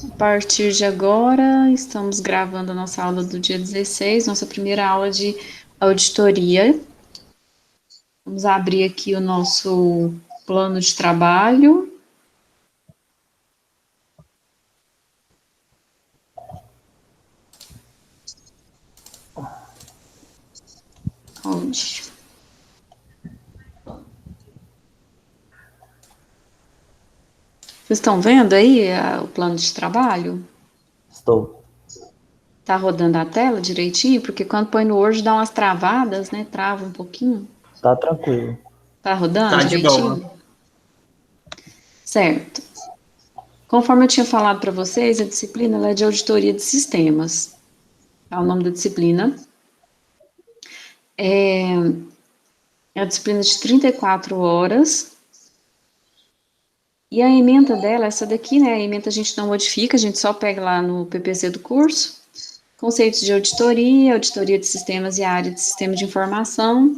A partir de agora, estamos gravando a nossa aula do dia 16, nossa primeira aula de auditoria. Vamos abrir aqui o nosso plano de trabalho. Onde? Vocês estão vendo aí o plano de trabalho? Estou. Tá rodando a tela direitinho? Porque quando põe no Word dá umas travadas, né? Trava um pouquinho. Tá tranquilo. Tá rodando Tá de boa. direitinho? Certo. Conforme eu tinha falado para vocês, a disciplina ela é de auditoria de sistemas. É o nome da disciplina. É a disciplina de 34 horas. E a ementa dela, essa daqui, né? A ementa a gente não modifica, a gente só pega lá no PPC do curso. Conceitos de auditoria, auditoria de sistemas e área de sistema de informação,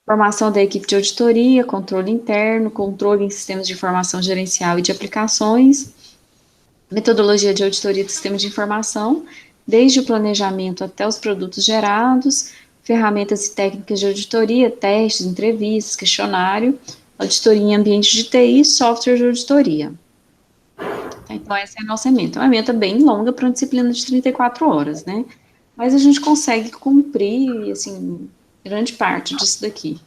formação da equipe de auditoria, controle interno, controle em sistemas de informação gerencial e de aplicações, metodologia de auditoria de sistema de informação, desde o planejamento até os produtos gerados, ferramentas e técnicas de auditoria, testes, entrevistas, questionário, auditoria em ambiente de TI, software de auditoria. Então, essa é a nossa ementa. É uma ementa bem longa para uma disciplina de 34 horas, né? Mas a gente consegue cumprir, assim, grande parte disso daqui.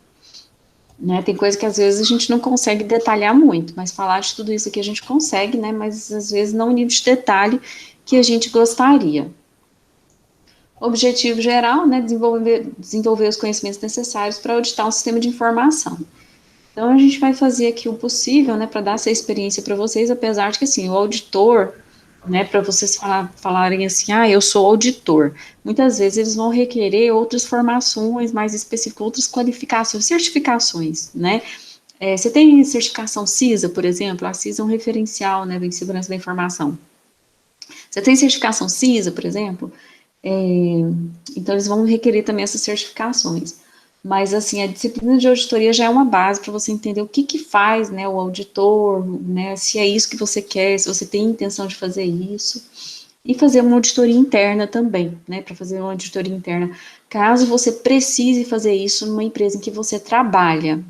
Né? Tem coisa que às vezes a gente não consegue detalhar muito, mas falar de tudo isso aqui a gente consegue, né? Mas às vezes não o nível de detalhe que a gente gostaria. Objetivo geral, né? Desenvolver os conhecimentos necessários para auditar um sistema de informação. Então, a gente vai fazer aqui o possível, né, para dar essa experiência para vocês, apesar de que, assim, o auditor, né, para vocês falarem assim, eu sou auditor, muitas vezes eles vão requerer outras formações mais específicas, outras qualificações, certificações, né. Você tem certificação CISA, por exemplo, a CISA é um referencial, né, em segurança da informação. Você tem certificação CISA, por exemplo, é, então eles vão requerer também essas certificações. Mas, assim, a disciplina de auditoria já é uma base para você entender o que faz, né, o auditor, né, se é isso que você quer, se você tem intenção de fazer isso. E fazer uma auditoria interna também, né, para fazer uma auditoria interna, caso você precise fazer isso numa empresa em que você trabalha.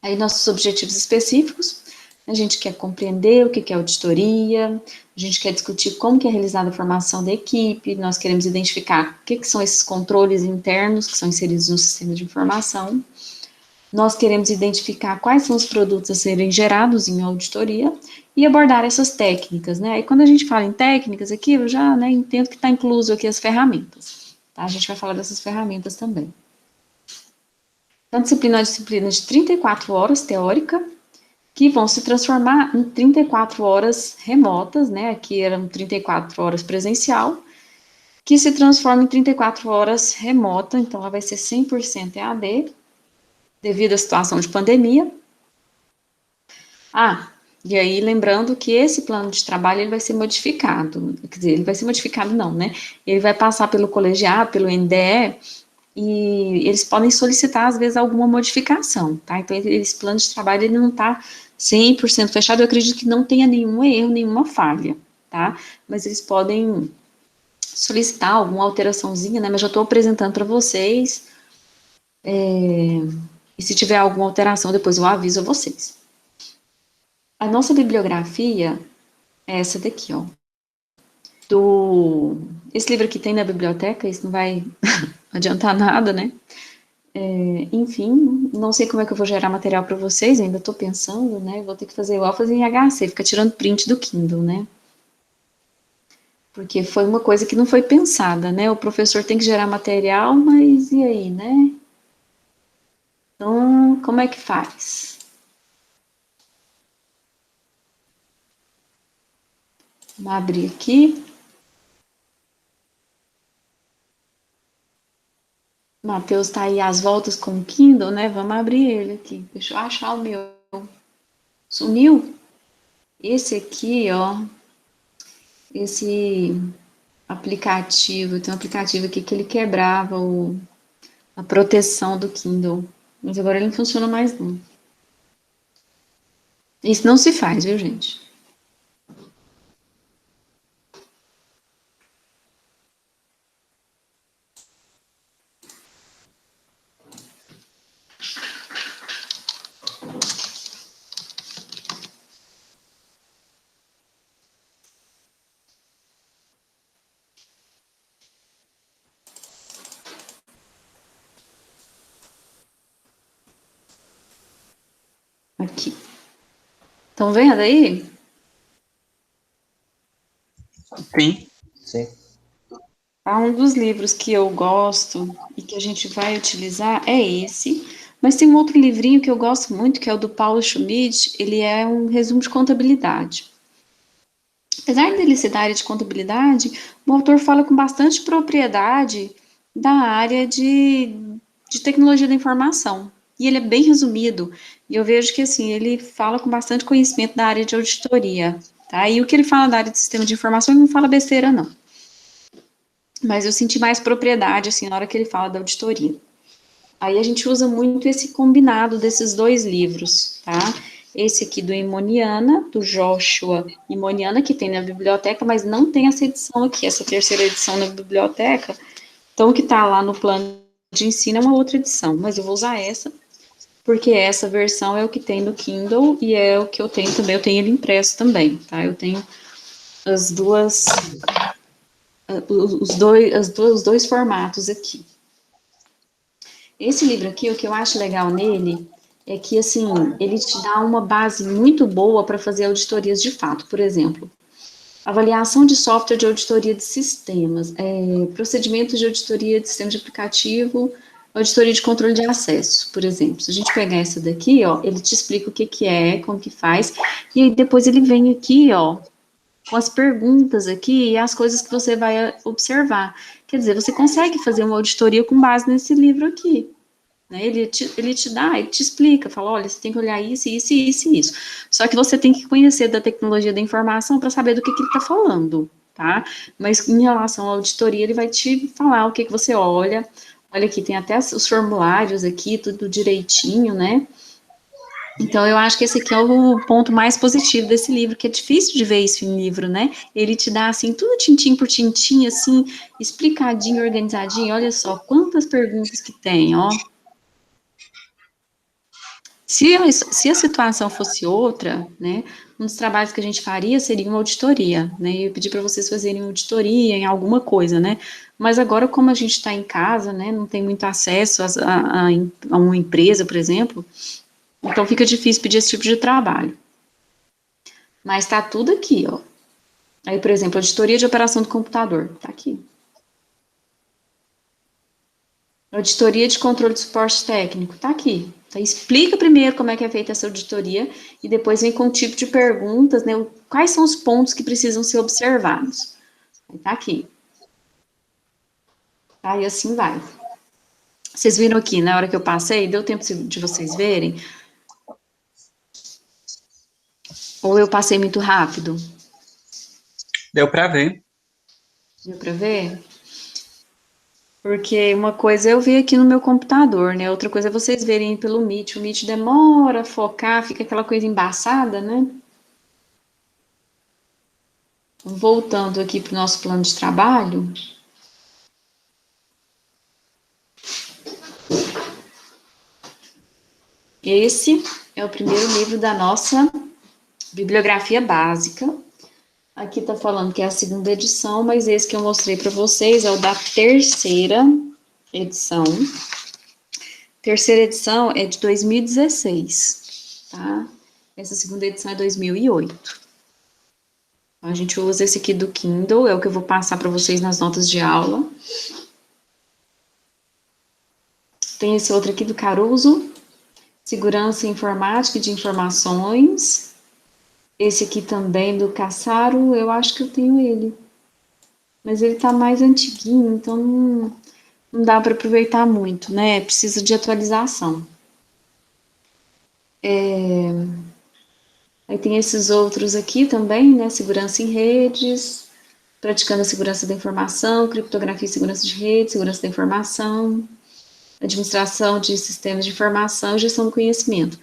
Aí, nossos objetivos específicos, a gente quer compreender o que é auditoria, a gente quer discutir como que é realizada a formação da equipe, nós queremos identificar o que são esses controles internos que são inseridos no sistema de informação, nós queremos identificar quais são os produtos a serem gerados em auditoria e abordar essas técnicas, né? E quando a gente fala em técnicas aqui, eu já, né, entendo que está incluso aqui as ferramentas, tá? A gente vai falar dessas ferramentas também. Então, a disciplina é uma disciplina de 34 horas teórica, que vão se transformar em 34 horas remotas, né? Aqui eram 34 horas presencial, que se transforma em 34 horas remota, então ela vai ser 100% EAD, devido à situação de pandemia. E aí lembrando que esse plano de trabalho ele vai ser modificado, quer dizer, ele vai ser modificado não, né? Ele vai passar pelo colegiado, pelo NDE, e eles podem solicitar, às vezes, alguma modificação, tá? Então, esse plano de trabalho, ele não está 100% fechado, eu acredito que não tenha nenhum erro, nenhuma falha, tá? Mas eles podem solicitar alguma alteraçãozinha, né? Mas já estou apresentando para vocês, e se tiver alguma alteração, depois eu aviso a vocês. A nossa bibliografia é essa daqui, ó. Esse livro aqui tem na biblioteca, isso não vai adiantar nada, né? Enfim, não sei como é que eu vou gerar material para vocês, ainda estou pensando, né? Vou ter que fazer igual fazer em HC, ficar tirando print do Kindle, né? Porque foi uma coisa que não foi pensada, né? O professor tem que gerar material, mas e aí, né? Então, como é que faz? Vamos abrir aqui. Matheus está aí às voltas com o Kindle, né? Vamos abrir ele aqui. Deixa eu achar o meu. Sumiu? Esse aqui, ó. Esse aplicativo, tem um aplicativo aqui que ele quebrava a proteção do Kindle. Mas agora ele não funciona mais não. Isso não se faz, viu, gente? Aqui. Estão vendo aí? Sim. Sim. Um dos livros que eu gosto e que a gente vai utilizar é esse, mas tem um outro livrinho que eu gosto muito, que é o do Paulo Schmidt, ele é um resumo de contabilidade. Apesar dele ser da área de contabilidade, o autor fala com bastante propriedade da área de tecnologia da informação. E ele é bem resumido. E eu vejo que, assim, ele fala com bastante conhecimento da área de auditoria, tá? E o que ele fala da área de sistema de informação, ele não fala besteira, não. Mas eu senti mais propriedade, assim, na hora que ele fala da auditoria. Aí a gente usa muito esse combinado desses dois livros, tá? Esse aqui do Imoniana, do Joshua Imoniana, que tem na biblioteca, mas não tem essa edição aqui, essa terceira edição na biblioteca. Então, o que está lá no plano de ensino é uma outra edição, mas eu vou usar essa, porque essa versão é o que tem no Kindle e é o que eu tenho também, eu tenho ele impresso também, tá? Eu tenho as duas, os dois formatos aqui. Esse livro aqui, o que eu acho legal nele é que, assim, ele te dá uma base muito boa para fazer auditorias de fato. Por exemplo, avaliação de software de auditoria de sistemas, procedimentos de auditoria de sistema de aplicativo, auditoria de controle de acesso, por exemplo. Se a gente pegar essa daqui, ó, ele te explica o que que é, como que faz, e aí depois ele vem aqui, ó, com as perguntas aqui e as coisas que você vai observar. Quer dizer, você consegue fazer uma auditoria com base nesse livro aqui. Né? Ele te dá, ele te explica, fala, olha, você tem que olhar isso, isso, isso e isso. Só que você tem que conhecer da tecnologia da informação para saber do que ele está falando, tá? Mas em relação à auditoria, ele vai te falar o que, que você olha. Olha aqui, tem até os formulários aqui, tudo direitinho, né? Então, eu acho que esse aqui é o ponto mais positivo desse livro, que é difícil de ver isso em livro, né? Ele te dá, assim, tudo tintim por tintim, assim, explicadinho, organizadinho. Olha só, quantas perguntas que tem, ó. Se a situação fosse outra, né, um dos trabalhos que a gente faria seria uma auditoria, né, eu pedi para vocês fazerem auditoria em alguma coisa, né, mas agora como a gente está em casa, né, não tem muito acesso a uma empresa, por exemplo, então fica difícil pedir esse tipo de trabalho. Mas está tudo aqui, ó. Aí, por exemplo, auditoria de operação do computador, tá aqui. Auditoria de controle de suporte técnico, tá aqui. Então, explica primeiro como é que é feita essa auditoria e depois vem com o tipo de perguntas, né? Quais são os pontos que precisam ser observados. Tá aqui. Tá? E assim vai. Vocês viram aqui, na hora que eu passei, deu tempo de vocês verem? Ou eu passei muito rápido? Deu para ver. Deu para ver? Porque uma coisa é eu ver aqui no meu computador, né? Outra coisa é vocês verem pelo Meet. O Meet demora a focar, fica aquela coisa embaçada, né? Voltando aqui para o nosso plano de trabalho. Esse é o primeiro livro da nossa bibliografia básica. Aqui está falando que é a segunda edição, mas esse que eu mostrei para vocês é o da terceira edição. Terceira edição é de 2016, tá? Essa segunda edição é 2008. A gente usa esse aqui do Kindle, é o que eu vou passar para vocês nas notas de aula. Tem esse outro aqui do Caruso, Segurança Informática e de Informações. Esse aqui também do Cassaro, eu acho que eu tenho ele. Mas ele tá mais antiguinho, então não dá para aproveitar muito, né? Precisa de atualização. Aí tem esses outros aqui também, né? Segurança em redes, praticando a segurança da informação, criptografia e segurança de rede, segurança da informação, administração de sistemas de informação e gestão do conhecimento.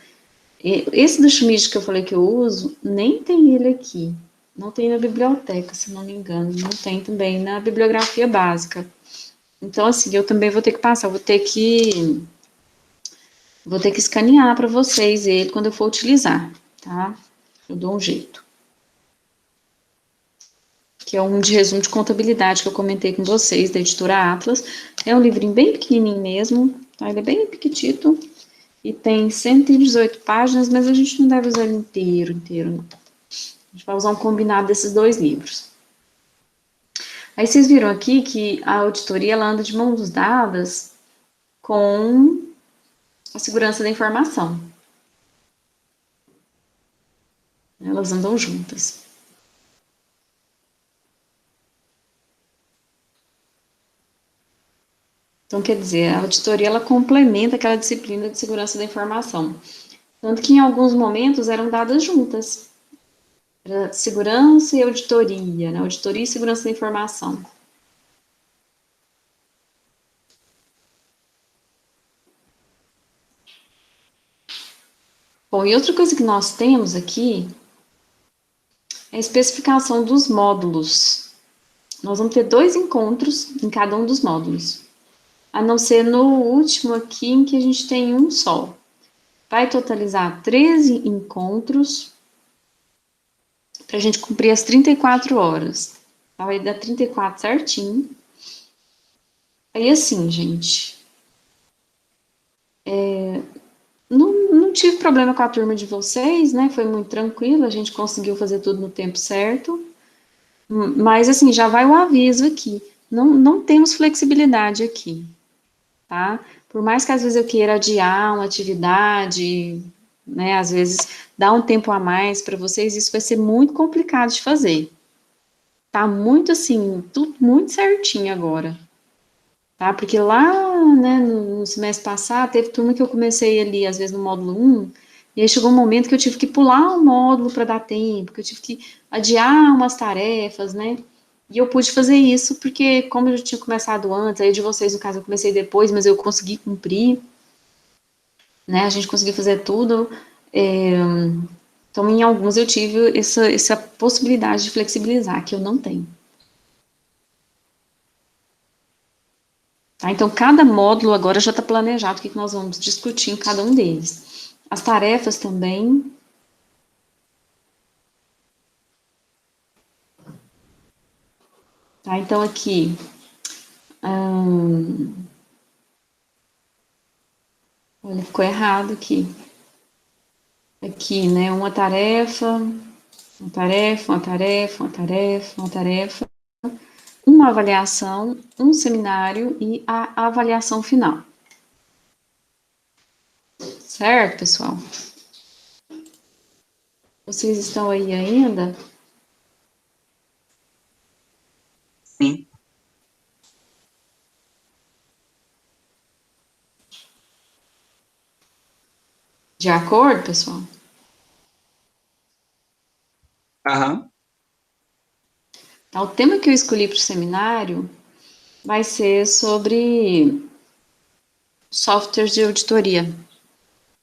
Esse do Schmidt que eu falei que eu uso, nem tem ele aqui. Não tem na biblioteca, se não me engano. Não tem também na bibliografia básica. Então, assim, eu também vou ter que passar, vou ter que escanear para vocês ele quando eu for utilizar, tá? Eu dou um jeito. Que é um de resumo de contabilidade que eu comentei com vocês, da editora Atlas. É um livrinho bem pequenininho mesmo, tá? Ele é bem pequitito e tem 118 páginas, mas a gente não deve usar ele inteiro, não. A gente vai usar um combinado desses dois livros. Aí vocês viram aqui que a auditoria ela anda de mãos dadas com a segurança da informação. Elas andam juntas. Então, quer dizer, a auditoria ela complementa aquela disciplina de segurança da informação. Tanto que em alguns momentos eram dadas juntas. Era segurança e auditoria, né? Auditoria e segurança da informação. Bom, e outra coisa que nós temos aqui é a especificação dos módulos. Nós vamos ter 2 encontros em cada um dos módulos. A não ser no último aqui, em que a gente tem um só. Vai totalizar 13 encontros para a gente cumprir as 34 horas. Vai dar 34 certinho. Aí assim, gente, não tive problema com a turma de vocês, né? Foi muito tranquilo, a gente conseguiu fazer tudo no tempo certo. Mas assim, já vai o aviso aqui. Não temos flexibilidade aqui, tá? Por mais que às vezes eu queira adiar uma atividade, né? Às vezes dar um tempo a mais para vocês, isso vai ser muito complicado de fazer. Tá muito assim, tudo muito certinho agora. Tá? Porque lá, né, no semestre passado, teve turma que eu comecei ali, às vezes no módulo 1, e aí chegou um momento que eu tive que pular um módulo para dar tempo, que eu tive que adiar umas tarefas, né? E eu pude fazer isso porque, como eu já tinha começado antes, aí de vocês, no caso, eu comecei depois, mas eu consegui cumprir, né? A gente conseguiu fazer tudo. Então, em alguns eu tive essa possibilidade de flexibilizar, que eu não tenho. Tá? Então, cada módulo agora já está planejado o que nós vamos discutir em cada um deles. As tarefas também. Tá? Então, aqui. Olha, ficou errado aqui. Aqui, né? Uma tarefa, uma tarefa, uma tarefa, uma tarefa, uma tarefa. Uma avaliação, um seminário e a avaliação final. Certo, pessoal? Vocês estão aí ainda? Sim. De acordo, pessoal? Aham. Tá, o tema que eu escolhi para o seminário vai ser sobre softwares de auditoria,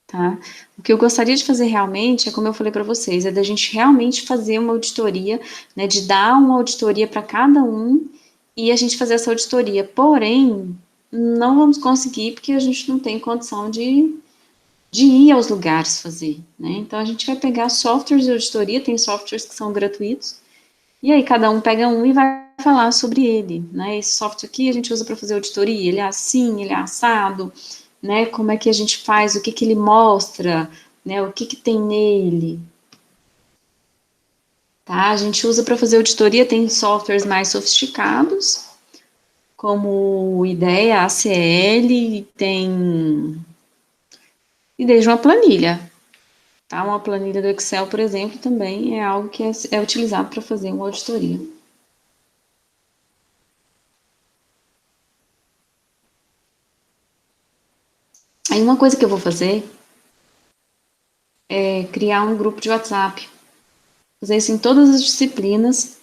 tá? O que eu gostaria de fazer realmente é, como eu falei para vocês, é da gente realmente fazer uma auditoria, né, de dar uma auditoria para cada um e a gente fazer essa auditoria. Porém, não vamos conseguir porque a gente não tem condição de ir aos lugares fazer, né? Então, a gente vai pegar softwares de auditoria, tem softwares que são gratuitos, e aí cada um pega um e vai falar sobre ele, né? Esse software aqui a gente usa para fazer auditoria, ele é assim, ele é assado, né? Como é que a gente faz, o que que ele mostra, né? O que que tem nele, tá? A gente usa para fazer auditoria, tem softwares mais sofisticados, como o IDEA, ACL, tem e desde uma planilha, tá? Uma planilha do Excel, por exemplo, também é algo que é utilizado para fazer uma auditoria. Aí uma coisa que eu vou fazer é criar um grupo de WhatsApp, fazer isso em todas as disciplinas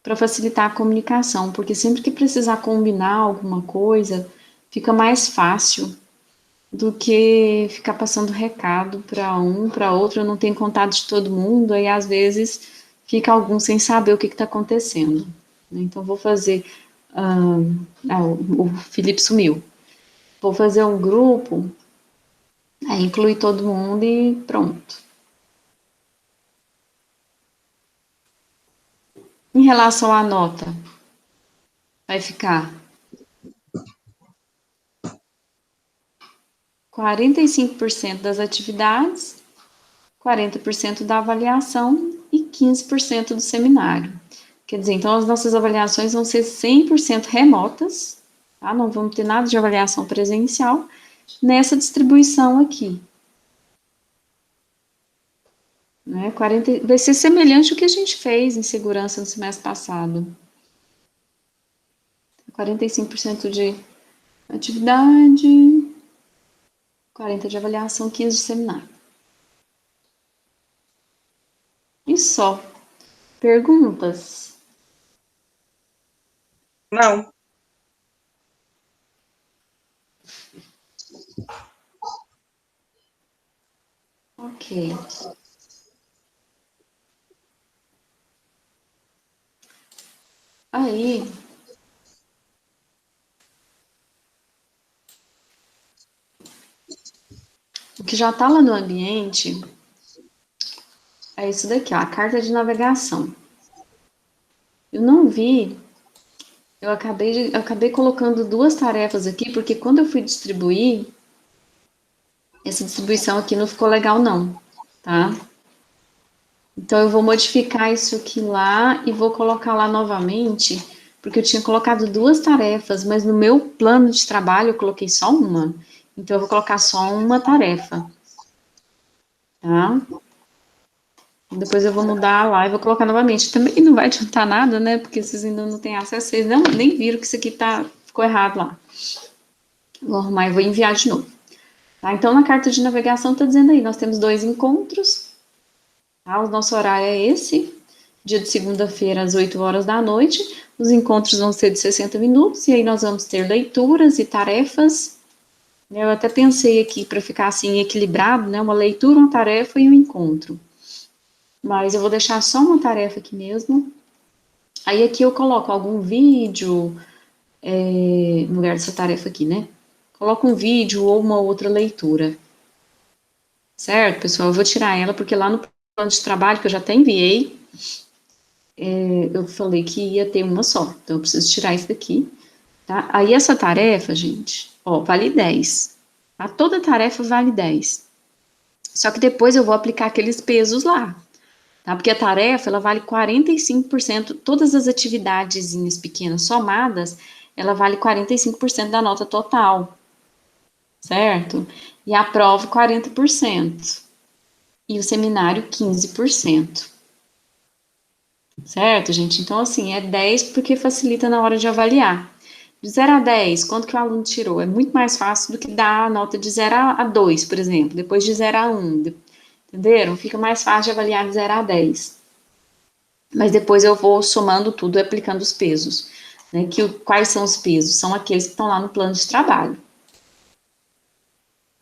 para facilitar a comunicação, porque sempre que precisar combinar alguma coisa, fica mais fácil, do que ficar passando recado para um, para outro. Eu não tenho contato de todo mundo, aí às vezes fica algum sem saber o que está acontecendo. Então, vou fazer. O Felipe sumiu. Vou fazer um grupo, aí inclui todo mundo e pronto. Em relação à nota, vai ficar 45% das atividades, 40% da avaliação e 15% do seminário. Quer dizer, então as nossas avaliações vão ser 100% remotas, tá? Não vamos ter nada de avaliação presencial nessa distribuição aqui. Né? Vai ser semelhante ao que a gente fez em segurança no semestre passado. 45% de atividade, 40% de avaliação, 15% de seminário. E só. Perguntas? Não. Ok. Aí, o que já está lá no ambiente é isso daqui, ó, a carta de navegação. Eu não vi, eu acabei colocando duas tarefas aqui, porque quando eu fui distribuir, essa distribuição aqui não ficou legal não, tá? Então eu vou modificar isso aqui lá e vou colocar lá novamente, porque eu tinha colocado duas tarefas, mas no meu plano de trabalho eu coloquei só uma. Então eu vou colocar só uma tarefa, tá? Depois eu vou mudar lá e vou colocar novamente. Também não vai adiantar nada, né? Porque vocês ainda não têm acesso, vocês nem viram que isso aqui ficou errado lá. Vou arrumar e vou enviar de novo. Tá? Então, na carta de navegação está dizendo aí, nós temos 2 encontros. Tá? O nosso horário é esse, dia de segunda-feira, às 8 horas da noite. Os encontros vão ser de 60 minutos, e aí nós vamos ter leituras e tarefas. Eu até pensei aqui, para ficar assim equilibrado, né? Uma leitura, uma tarefa e um encontro. Mas eu vou deixar só uma tarefa aqui mesmo. Aí aqui eu coloco algum vídeo, no lugar dessa tarefa aqui, né? Coloco um vídeo ou uma outra leitura. Certo, pessoal? Eu vou tirar ela, porque lá no plano de trabalho, que eu já até enviei, eu falei que ia ter uma só. Então, eu preciso tirar isso daqui, tá? Aí, essa tarefa, gente, ó, vale 10. Tá? Toda tarefa vale 10. Só que depois eu vou aplicar aqueles pesos lá, tá? Porque a tarefa, ela vale 45%, todas as atividadezinhas pequenas somadas, ela vale 45% da nota total, certo? E a prova, 40%. E o seminário, 15%. Certo, gente? Então, assim, é 10 porque facilita na hora de avaliar. De 0 a 10, quanto que o aluno tirou? É muito mais fácil do que dar a nota de 0 a 2, por exemplo, depois de 0 a 1. Entenderam? Fica mais fácil de avaliar de 0 a 10. Mas depois eu vou somando tudo e aplicando os pesos. Né? Quais são os pesos? São aqueles que estão lá no plano de trabalho.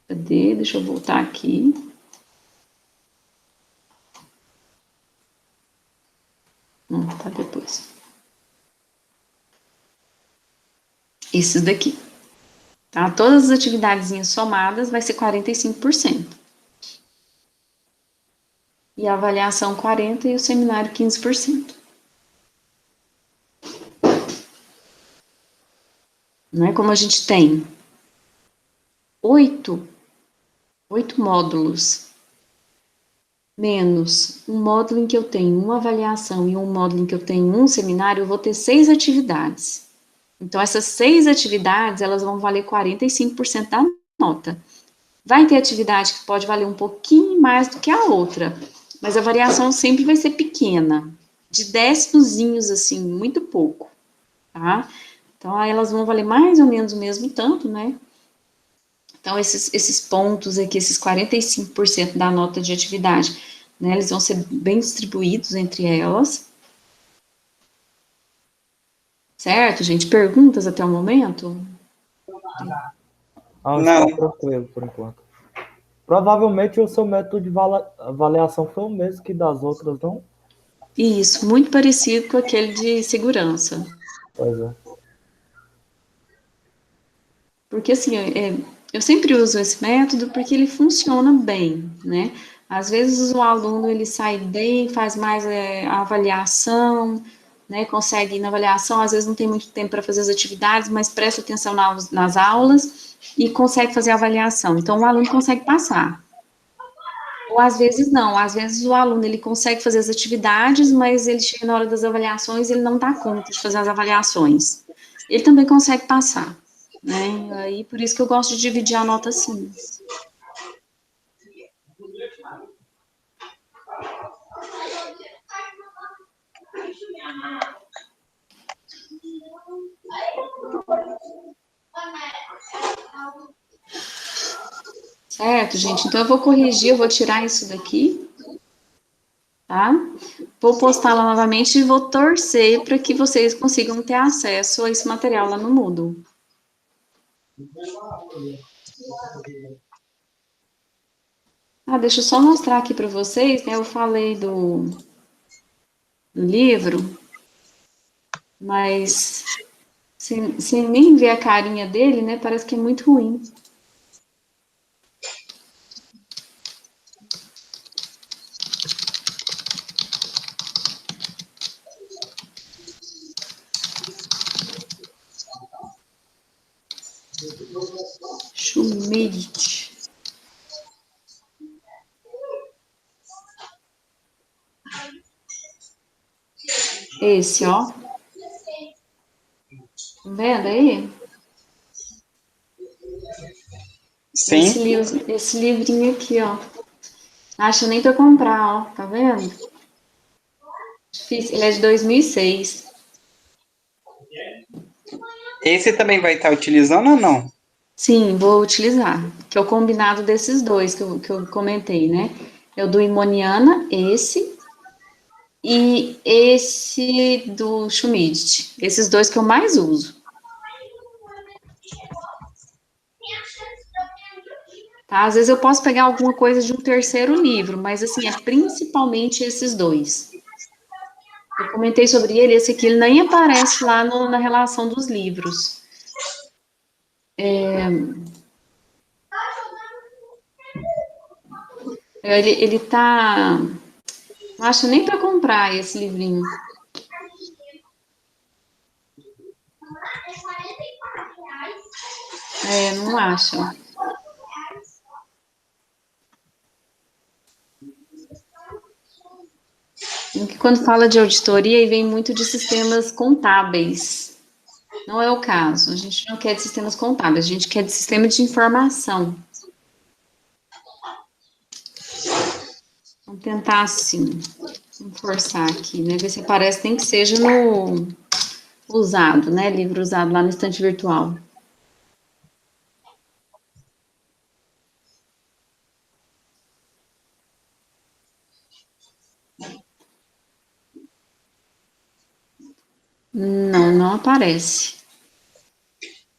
Cadê? Deixa eu voltar aqui. Não, tá depois. Esses daqui. Tá? Todas as atividades somadas vai ser 45%. E a avaliação 40% e o seminário 15%. Não é como a gente tem 8 módulos, menos um módulo em que eu tenho uma avaliação e um módulo em que eu tenho um seminário, eu vou ter 6 atividades. Então, essas 6 atividades, elas vão valer 45% da nota. Vai ter atividade que pode valer um pouquinho mais do que a outra, mas a variação sempre vai ser pequena, de décimozinhos, assim, muito pouco, tá? Então, aí elas vão valer mais ou menos o mesmo tanto, né? Então, esses pontos aqui, esses 45% da nota de atividade, né, eles vão ser bem distribuídos entre elas. Certo, gente? Perguntas até o momento? Ah, está Não. tranquilo por enquanto. Provavelmente o seu método de avaliação foi o mesmo que das outras, não? Isso, muito parecido com aquele de segurança. Pois é. Porque assim, eu sempre uso esse método porque ele funciona bem, né? Às vezes o aluno ele sai bem, faz mais a avaliação, né? Consegue ir na avaliação, às vezes não tem muito tempo para fazer as atividades, mas presta atenção nas aulas e consegue fazer a avaliação. Então o aluno consegue passar. Ou às vezes não, às vezes o aluno ele consegue fazer as atividades, mas ele chega na hora das avaliações e ele não dá conta de fazer as avaliações. Ele também consegue passar, né? Aí por isso que eu gosto de dividir a nota assim. Certo, gente? Então eu vou corrigir, eu vou tirar isso daqui, tá? Vou postar lá novamente e vou torcer para que vocês consigam ter acesso a esse material lá no Moodle. Ah, deixa eu só mostrar aqui para vocês, né? Eu falei do livro, mas sem nem ver a carinha dele, né? Parece que é muito ruim. Schmidt. Esse, ó. Tá vendo aí? Sim. Esse livrinho aqui, ó. Acho nem para comprar, ó. Tá vendo? Difícil. Ele é de 2006. Esse também vai estar utilizando ou não? Sim, vou utilizar. Que é o combinado desses dois que eu comentei, né? É o do Imoniana, esse, e esse do Schmidt. Esses dois que eu mais uso. Tá? Às vezes eu posso pegar alguma coisa de um terceiro livro, mas assim, é principalmente esses dois. Eu comentei sobre ele, esse aqui ele nem aparece lá na relação dos livros. Ele tá. Não acho nem para comprar esse livrinho. É, não acho. Porque quando fala de auditoria, aí vem muito de sistemas contábeis. Não é o caso. A gente não quer de sistemas contábeis, a gente quer de sistema de informação. Vamos tentar assim. Vamos forçar aqui, né? Ver se aparece, nem que seja no usado, né? Livro usado lá no estante virtual. Não, não aparece.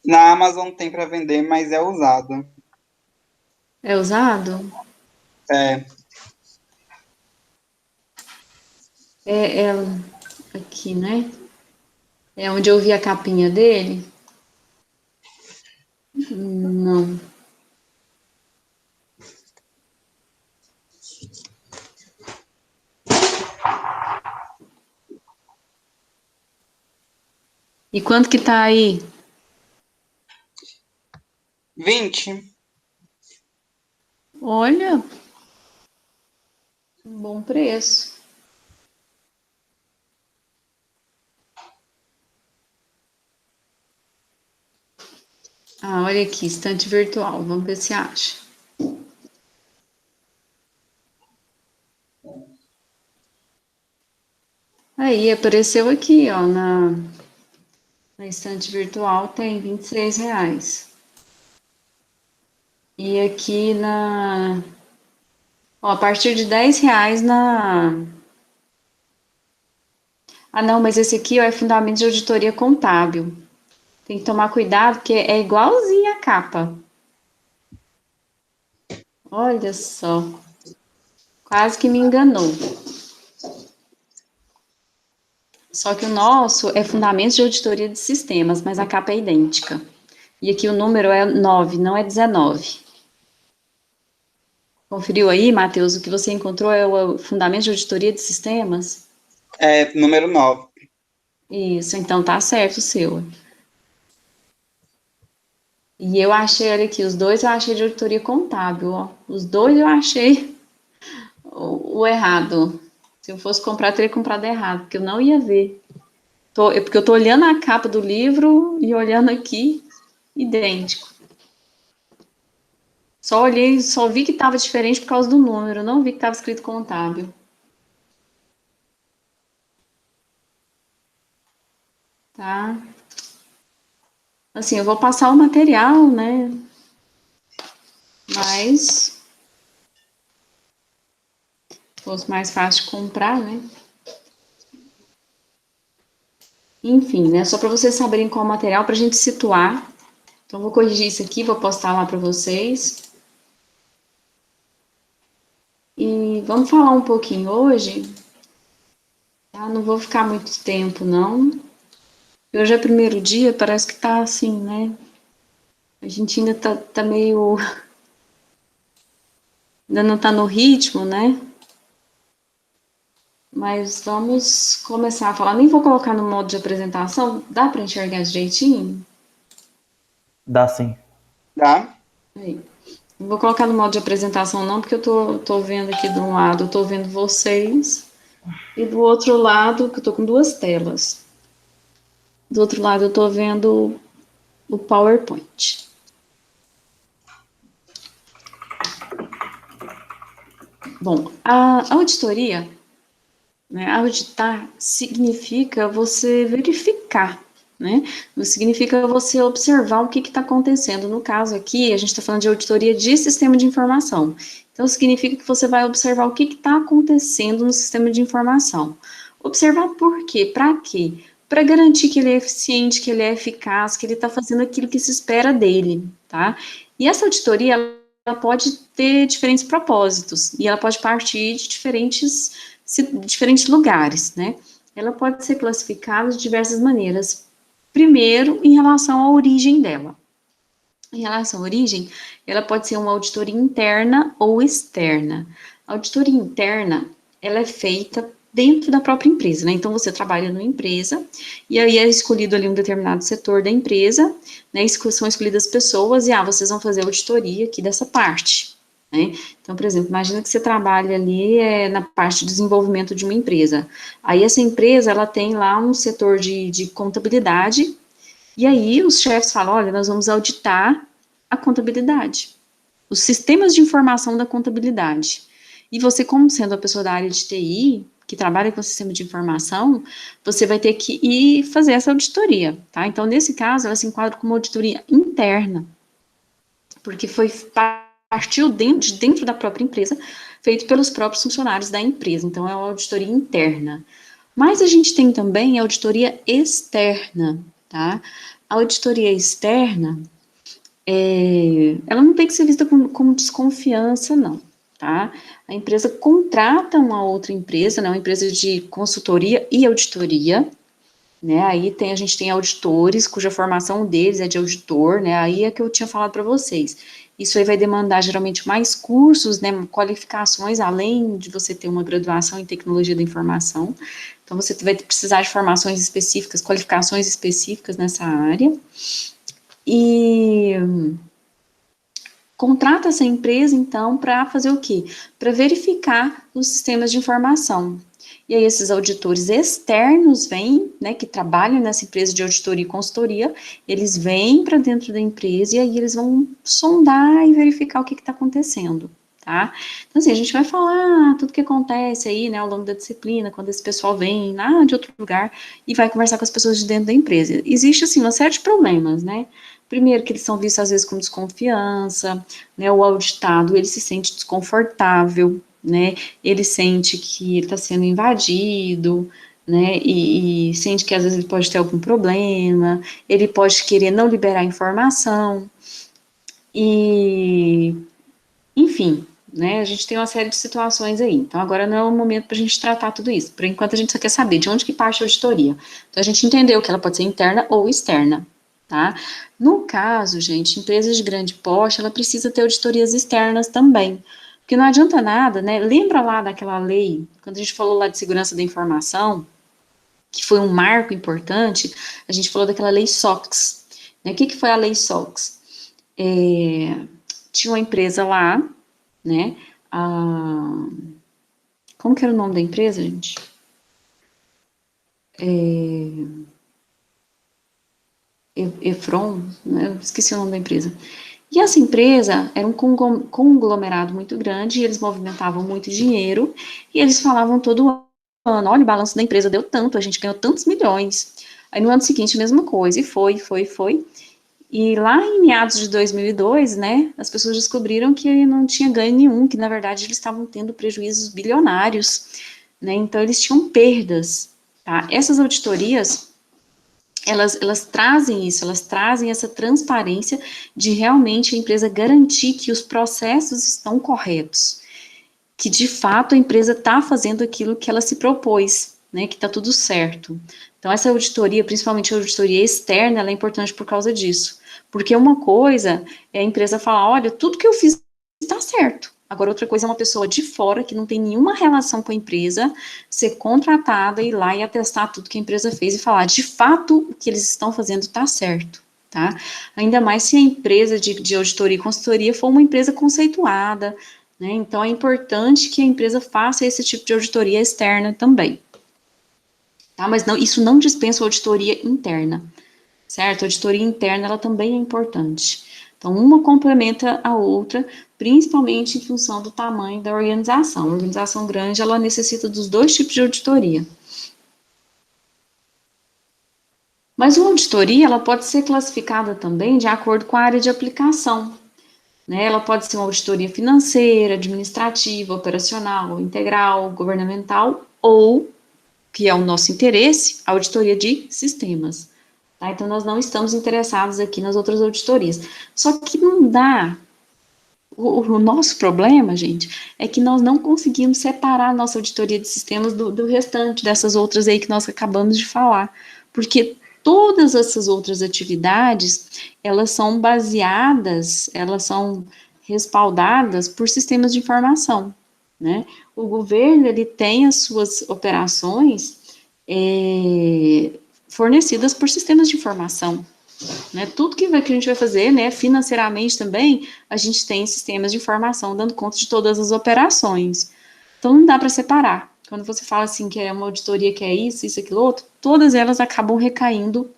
Na Amazon tem para vender, mas é usado. É usado? É. É aqui, né? É onde eu vi a capinha dele? Não. E quanto que tá aí? 20. Olha, um bom preço. Ah, olha aqui, estante virtual. Vamos ver se acha. Aí, apareceu aqui, ó, na estante virtual tem R$ 26. E aqui ó, a partir de R$ 10 Ah, não, mas esse aqui, ó, é Fundamentos de Auditoria Contábil. Tem que tomar cuidado, porque é igualzinho a capa. Olha só, quase que me enganou. Só que o nosso é Fundamentos de Auditoria de Sistemas, mas a capa é idêntica. E aqui o número é 9, não é 19. Conferiu aí, Matheus, o que você encontrou é o Fundamentos de Auditoria de Sistemas? É, número 9. Isso, então tá certo o seu. E eu achei, olha aqui, os dois eu achei de auditoria contábil, ó. Os dois eu achei o errado. Se eu fosse comprar, eu teria comprado errado, porque eu não ia ver. Porque eu tô olhando a capa do livro e olhando aqui, idêntico. Só olhei, só vi que estava diferente por causa do número, não vi que estava escrito contábil. Tá? Assim, eu vou passar o material, né? Mas fosse mais fácil de comprar, né? Enfim, né? Só para vocês saberem qual material para a gente situar. Então, vou corrigir isso aqui, vou postar lá para vocês. E vamos falar um pouquinho hoje. Tá? Não vou ficar muito tempo, não. Hoje é o primeiro dia, parece que tá assim, né? A gente ainda tá meio. Ainda não tá no ritmo, né? Mas vamos começar a falar. Nem vou colocar no modo de apresentação. Dá para enxergar direitinho? Dá sim. Tá? Aí. Não vou colocar no modo de apresentação, não, porque eu tô vendo aqui de um lado, eu tô vendo vocês, e do outro lado, que eu tô com duas telas. Do outro lado, eu tô vendo o PowerPoint. Bom, a auditoria, né, auditar significa você verificar, né? Significa você observar o que está acontecendo. No caso aqui, a gente está falando de auditoria de sistema de informação. Então, significa que você vai observar o que está acontecendo no sistema de informação. Observar por quê? Para quê? Para garantir que ele é eficiente, que ele é eficaz, que ele está fazendo aquilo que se espera dele, tá? E essa auditoria, ela pode ter diferentes propósitos, e ela pode partir de diferentes lugares, né? Ela pode ser classificada de diversas maneiras. Primeiro, em relação à origem dela. Em relação à origem, ela pode ser uma auditoria interna ou externa. A auditoria interna, ela é feita dentro da própria empresa, né? Então, você trabalha numa empresa, e aí é escolhido ali um determinado setor da empresa, né? São escolhidas pessoas, e vocês vão fazer auditoria aqui dessa parte, né? Então, por exemplo, imagina que você trabalha ali na parte de desenvolvimento de uma empresa. Aí, essa empresa, ela tem lá um setor de contabilidade, e aí os chefes falam, olha, nós vamos auditar a contabilidade, os sistemas de informação da contabilidade. E você, como sendo a pessoa da área de TI, que trabalha com o sistema de informação, você vai ter que ir fazer essa auditoria, tá? Então, nesse caso, ela se enquadra como uma auditoria interna, porque partiu dentro da própria empresa, feito pelos próprios funcionários da empresa. Então, é uma auditoria interna. Mas a gente tem também a auditoria externa, tá? A auditoria externa, ela não tem que ser vista como desconfiança, não, tá? A empresa contrata uma outra empresa, né, uma empresa de consultoria e auditoria, né, aí a gente tem auditores, cuja formação deles é de auditor, né, aí é que eu tinha falado para vocês. Isso aí vai demandar geralmente mais cursos, né, qualificações, além de você ter uma graduação em tecnologia da informação. Então, você vai precisar de formações específicas, qualificações específicas nessa área. E contrata essa empresa, então, para fazer o quê? Para verificar os sistemas de informação. E aí esses auditores externos vêm, né, que trabalham nessa empresa de auditoria e consultoria, eles vêm para dentro da empresa e aí eles vão sondar e verificar o que está acontecendo, tá? Então, assim, a gente vai falar tudo que acontece aí, né, ao longo da disciplina, quando esse pessoal vem lá de outro lugar e vai conversar com as pessoas de dentro da empresa. Existe, assim, uma série de problemas, né? Primeiro, que eles são vistos, às vezes, com desconfiança, né, o auditado, ele se sente desconfortável, né, ele sente que ele está sendo invadido, né, e sente que, às vezes, ele pode ter algum problema, ele pode querer não liberar informação, e Enfim, né, a gente tem uma série de situações aí. Então, agora não é o momento para a gente tratar tudo isso. Por enquanto, a gente só quer saber de onde que parte a auditoria. Então, a gente entendeu que ela pode ser interna ou externa, tá? No caso, gente, empresas de grande porte, ela precisa ter auditorias externas também. Porque não adianta nada, né? Lembra lá daquela lei, quando a gente falou lá de segurança da informação, que foi um marco importante, a gente falou daquela lei SOX. Né? O que foi a lei SOX? Tinha uma empresa lá, né? Como que era o nome da empresa, gente? Efron, né? Eu esqueci o nome da empresa. E essa empresa era um conglomerado muito grande, e eles movimentavam muito dinheiro, e eles falavam todo ano, olha, o balanço da empresa deu tanto, a gente ganhou tantos milhões. Aí no ano seguinte, a mesma coisa, e foi. E lá em meados de 2002, né, as pessoas descobriram que não tinha ganho nenhum, que na verdade eles estavam tendo prejuízos bilionários, né, então eles tinham perdas, tá? Essas auditorias, elas trazem isso, elas trazem essa transparência de realmente a empresa garantir que os processos estão corretos, que de fato a empresa está fazendo aquilo que ela se propôs, né, que está tudo certo. Então essa auditoria, principalmente a auditoria externa, ela é importante por causa disso, porque uma coisa é a empresa falar, olha, tudo que eu fiz está certo. Agora, outra coisa é uma pessoa de fora, que não tem nenhuma relação com a empresa, ser contratada, ir lá e atestar tudo que a empresa fez e falar, de fato, o que eles estão fazendo está certo, tá? Ainda mais se a empresa de auditoria e consultoria for uma empresa conceituada, né? Então, é importante que a empresa faça esse tipo de auditoria externa também, tá? Mas não, isso não dispensa a auditoria interna, certo? A auditoria interna, ela também é importante. Então, uma complementa a outra, principalmente em função do tamanho da organização. A organização grande, ela necessita dos dois tipos de auditoria. Mas uma auditoria, ela pode ser classificada também de acordo com a área de aplicação, né? Ela pode ser uma auditoria financeira, administrativa, operacional, integral, governamental, ou, que é o nosso interesse, a auditoria de sistemas. Tá? Então, nós não estamos interessados aqui nas outras auditorias. Só que não dá. O nosso problema, gente, é que nós não conseguimos separar a nossa auditoria de sistemas do restante dessas outras aí que nós acabamos de falar. Porque todas essas outras atividades, elas são baseadas, elas são respaldadas por sistemas de informação, né? O governo, ele tem as suas operações fornecidas por sistemas de informação, né? Tudo que a gente vai fazer, né, financeiramente também, a gente tem sistemas de informação dando conta de todas as operações. Então, não dá para separar. Quando você fala assim que é uma auditoria que é isso, aquilo, outro, todas elas acabam recaindo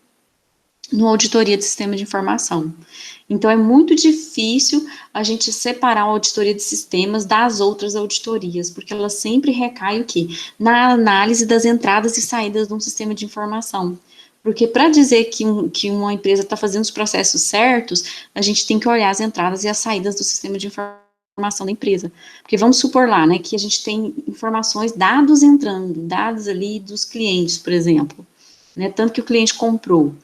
no auditoria de sistema de informação. Então, é muito difícil a gente separar a auditoria de sistemas das outras auditorias, porque ela sempre recai o quê? Na análise das entradas e saídas de um sistema de informação. Porque para dizer que uma empresa está fazendo os processos certos, a gente tem que olhar as entradas e as saídas do sistema de informação da empresa. Porque vamos supor lá, né, que a gente tem informações, dados entrando, dados ali dos clientes, por exemplo, né, tanto que o cliente comprou.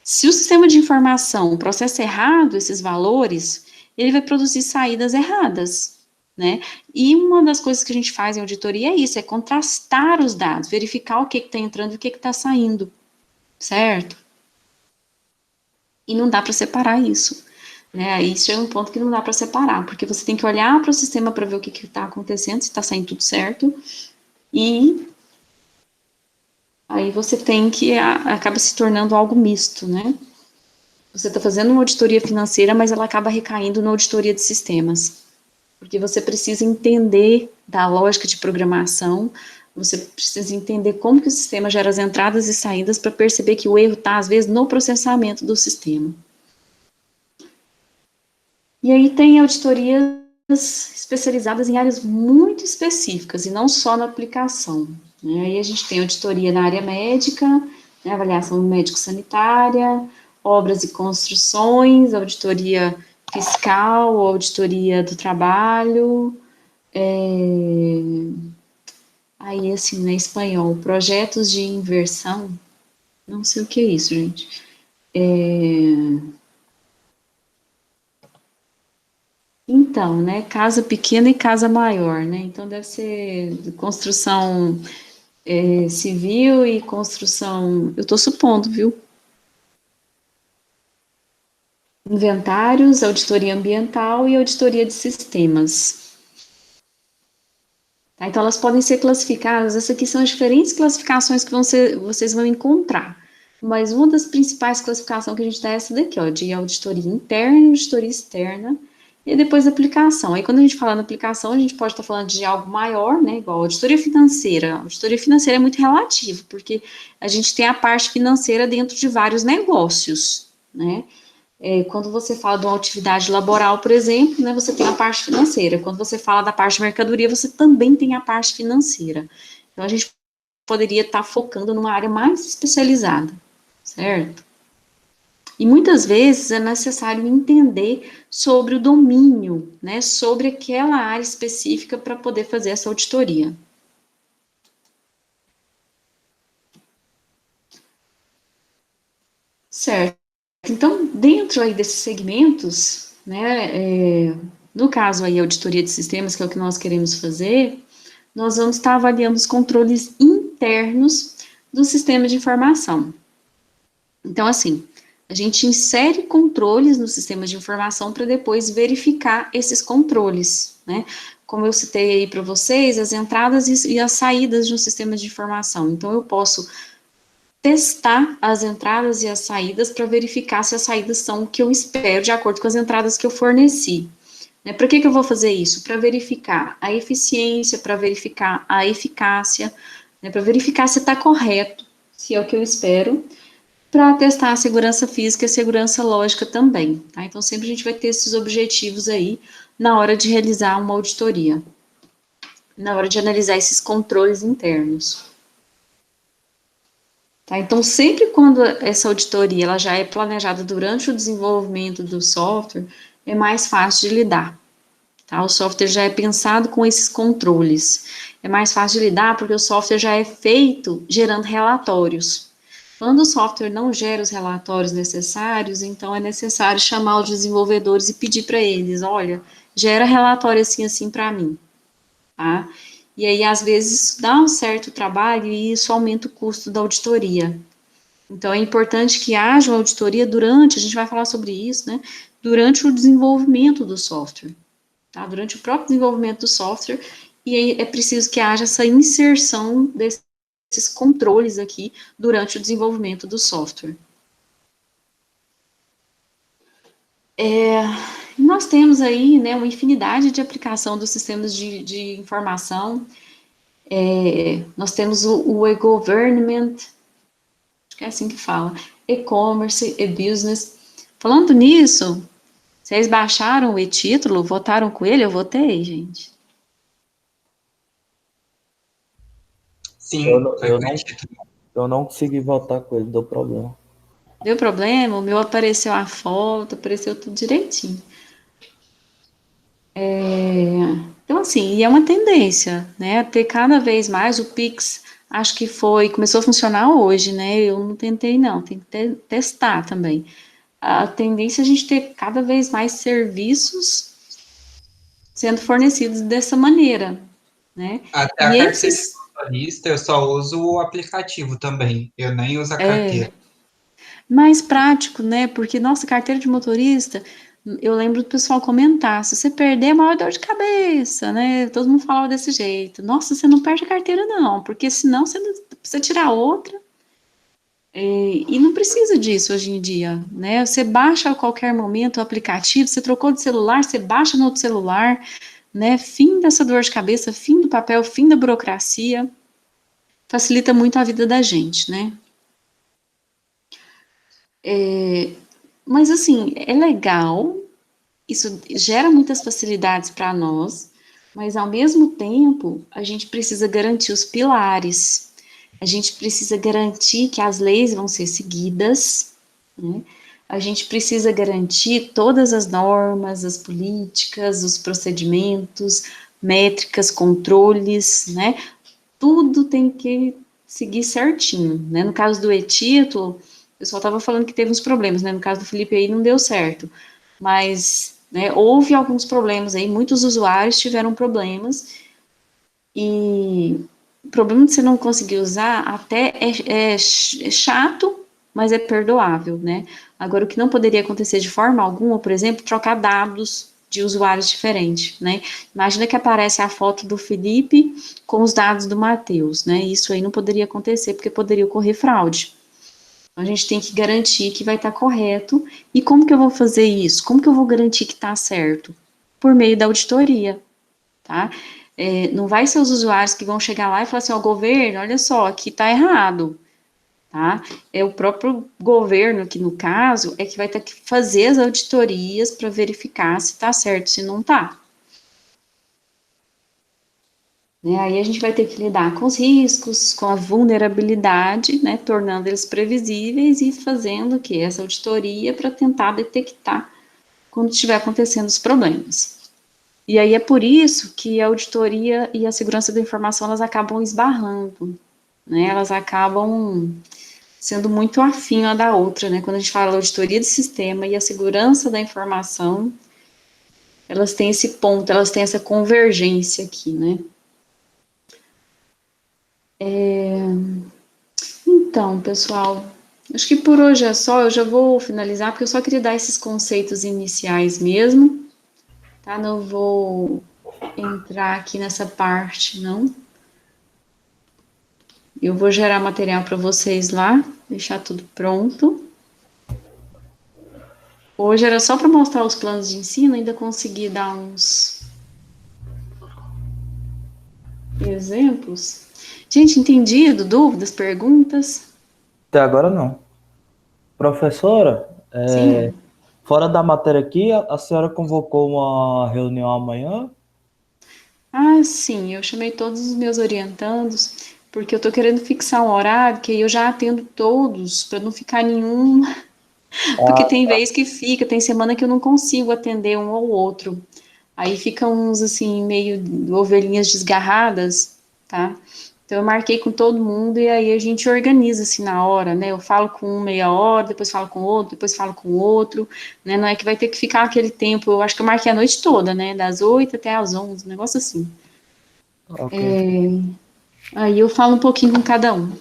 Se o sistema de informação processa errado esses valores, ele vai produzir saídas erradas, né? E uma das coisas que a gente faz em auditoria é isso, é contrastar os dados, verificar o que está entrando e o que está saindo, certo? E não dá para separar isso, né? Aí chega um ponto que não dá para separar, porque você tem que olhar para o sistema para ver o que está acontecendo, se está saindo tudo certo, e aí você tem que, acaba se tornando algo misto, né? Você está fazendo uma auditoria financeira, mas ela acaba recaindo na auditoria de sistemas, porque você precisa entender da lógica de programação, você precisa entender como que o sistema gera as entradas e saídas para perceber que o erro está, às vezes, no processamento do sistema. E aí tem auditorias especializadas em áreas muito específicas, e não só na aplicação, né? Aí a gente tem auditoria na área médica, né, avaliação médico-sanitária, obras e construções, auditoria fiscal, auditoria do trabalho, aí assim, na espanhol, projetos de inversão, não sei o que é isso, gente. Então, né, casa pequena e casa maior, né? Então, deve ser construção civil e construção, eu estou supondo, viu? Inventários, auditoria ambiental e auditoria de sistemas. Tá? Então, elas podem ser classificadas, essas aqui são as diferentes classificações que vocês vão encontrar. Mas uma das principais classificações que a gente dá é essa daqui, ó, de auditoria interna e auditoria externa, e depois aplicação. Aí, quando a gente fala na aplicação, a gente pode estar falando de algo maior, né, igual auditoria financeira. A auditoria financeira é muito relativo, porque a gente tem a parte financeira dentro de vários negócios, né. Quando você fala de uma atividade laboral, por exemplo, né, você tem a parte financeira. Quando você fala da parte de mercadoria, você também tem a parte financeira. Então, a gente poderia estar focando numa área mais especializada, certo? E muitas vezes é necessário entender sobre o domínio, né, sobre aquela área específica para poder fazer essa auditoria. Certo. Então, dentro aí desses segmentos, né, no caso aí, auditoria de sistemas, que é o que nós queremos fazer, nós vamos estar avaliando os controles internos do sistema de informação. Então, assim, a gente insere controles no sistema de informação para depois verificar esses controles, né? Como eu citei aí para vocês, as entradas e as saídas de um sistema de informação. Então, eu posso testar as entradas e as saídas para verificar se as saídas são o que eu espero, de acordo com as entradas que eu forneci. Né? Para que eu vou fazer isso? Para verificar a eficiência, para verificar a eficácia, né? Para verificar se está correto, se é o que eu espero, para testar a segurança física e a segurança lógica também. Tá? Então, sempre a gente vai ter esses objetivos aí na hora de realizar uma auditoria, na hora de analisar esses controles internos. Tá? Então, sempre quando essa auditoria ela já é planejada durante o desenvolvimento do software, é mais fácil de lidar. Tá? O software já é pensado com esses controles. É mais fácil de lidar porque o software já é feito gerando relatórios. Quando o software não gera os relatórios necessários, então é necessário chamar os desenvolvedores e pedir para eles, olha, gera relatório assim, assim para mim, tá? E aí, às vezes, isso dá um certo trabalho e isso aumenta o custo da auditoria. Então, é importante que haja uma auditoria durante, a gente vai falar sobre isso, né, durante o desenvolvimento do software, tá? Durante o próprio desenvolvimento do software, e aí é preciso que haja essa inserção desses controles aqui durante o desenvolvimento do software. Nós temos aí, né, uma infinidade de aplicação dos sistemas de informação. Nós temos o e-government, acho que é assim que fala, e-commerce, e-business. Falando nisso, vocês baixaram o e-título, votaram com ele? Eu votei, gente. Sim, Eu não consegui votar com ele, deu problema. Deu problema? O meu apareceu a foto, apareceu tudo direitinho. Então, assim, e é uma tendência, né, ter cada vez mais o Pix, acho que começou a funcionar hoje, né, eu não tentei não, tem que testar também. A tendência é a gente ter cada vez mais serviços sendo fornecidos dessa maneira, né, até e a carteira de esses, motorista eu só uso o aplicativo também, eu nem uso a carteira. mais prático, né, porque, nossa, carteira de motorista, eu lembro do pessoal comentar, se você perder, é maior dor de cabeça, né, todo mundo falava desse jeito, nossa, você não perde a carteira não, porque senão você precisa tirar outra, e não precisa disso hoje em dia, né, você baixa a qualquer momento o aplicativo, você trocou de celular, você baixa no outro celular, né, fim dessa dor de cabeça, fim do papel, fim da burocracia, facilita muito a vida da gente, né. Mas assim, é legal, isso gera muitas facilidades para nós, mas ao mesmo tempo a gente precisa garantir os pilares, a gente precisa garantir que as leis vão ser seguidas, né? A gente precisa garantir todas as normas, as políticas, os procedimentos, métricas, controles, né? Tudo tem que seguir certinho, né? No caso do e-título, o pessoal estava falando que teve uns problemas, né? No caso do Felipe aí não deu certo, mas né? Houve alguns problemas aí, muitos usuários tiveram problemas, e o problema de você não conseguir usar até é chato, mas é perdoável, né? Agora, o que não poderia acontecer de forma alguma, por exemplo, trocar dados de usuários diferentes, né? Imagina que aparece a foto do Felipe com os dados do Matheus, né? Isso aí não poderia acontecer, porque poderia ocorrer fraude. Então, a gente tem que garantir que vai estar correto. E como que eu vou fazer isso? Como que eu vou garantir que está certo? Por meio da auditoria, tá? Não vai ser os usuários que vão chegar lá e falar assim, ó, governo, olha só, aqui está errado, tá? É o próprio governo, que no caso, é que vai ter que fazer as auditorias para verificar se está certo, se não está. Né? Aí a gente vai ter que lidar com os riscos, com a vulnerabilidade, né, tornando eles previsíveis e fazendo o que? Essa auditoria para tentar detectar quando estiver acontecendo os problemas. E aí é por isso que a auditoria e a segurança da informação, elas acabam esbarrando, né, elas acabam sendo muito afim uma da outra, né, quando a gente fala auditoria de sistema e a segurança da informação, elas têm esse ponto, elas têm essa convergência aqui, né. Então, pessoal, acho que por hoje é só, eu já vou finalizar, porque eu só queria dar esses conceitos iniciais mesmo, tá? Não vou entrar aqui nessa parte, não. Eu vou gerar material para vocês lá, deixar tudo pronto. Hoje era só para mostrar os planos de ensino, ainda consegui dar uns exemplos. Gente, entendido? Dúvidas, perguntas? Até agora não. Professora, Sim. fora da matéria aqui, a senhora convocou uma reunião amanhã? Ah, sim, eu chamei todos os meus orientandos, porque eu tô querendo fixar um horário que aí eu já atendo todos, para não ficar nenhum, porque Ah, tem vez que fica, tem semana que eu não consigo atender um ou outro. Aí ficam uns assim, meio ovelhinhas desgarradas, tá? Então eu marquei com todo mundo e aí a gente organiza assim na hora, né? Eu falo com um meia hora, depois falo com outro, depois falo com outro, né? Não é que vai ter que ficar aquele tempo, eu acho que eu marquei a noite toda, né? Das 8 até as 11, um negócio assim. ok. Aí eu falo um pouquinho com cada um,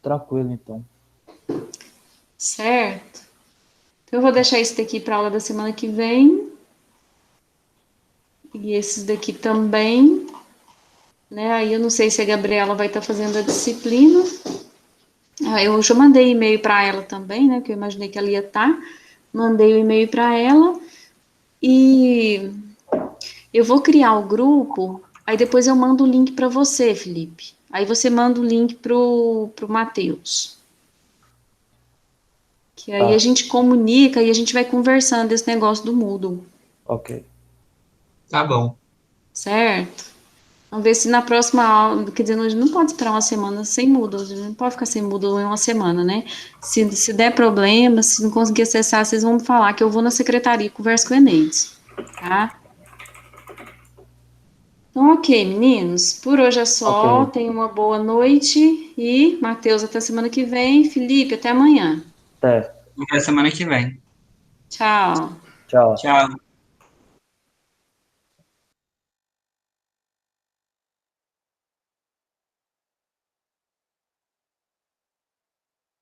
Tranquilo, então. certo? Então eu vou deixar esse daqui para aula da semana que vem e esses daqui também, né? Aí eu não sei se a Gabriela vai estar fazendo a disciplina. Ah, eu já mandei e-mail para ela também, né? Que eu imaginei que ela ia estar. Mandei o e-mail para ela e eu vou criar o grupo. Aí depois eu mando o link para você, Felipe. Aí você manda o link pro Matheus. Que aí a Tá, gente comunica e a gente vai conversando desse negócio do Moodle, ok. Tá bom. certo? Vamos ver se na próxima aula, quer dizer, a gente não pode esperar uma semana sem Moodle, a gente não pode ficar sem Moodle em uma semana, né? Se der problema, se não conseguir acessar, vocês vão me falar que eu vou na secretaria e converso com o Eneide, tá? Então, ok, meninos, por hoje é Ok. só, tenham uma boa noite e Matheus, até semana que vem, Felipe, até amanhã. Até. Até semana que vem. Tchau. Tchau. Tchau.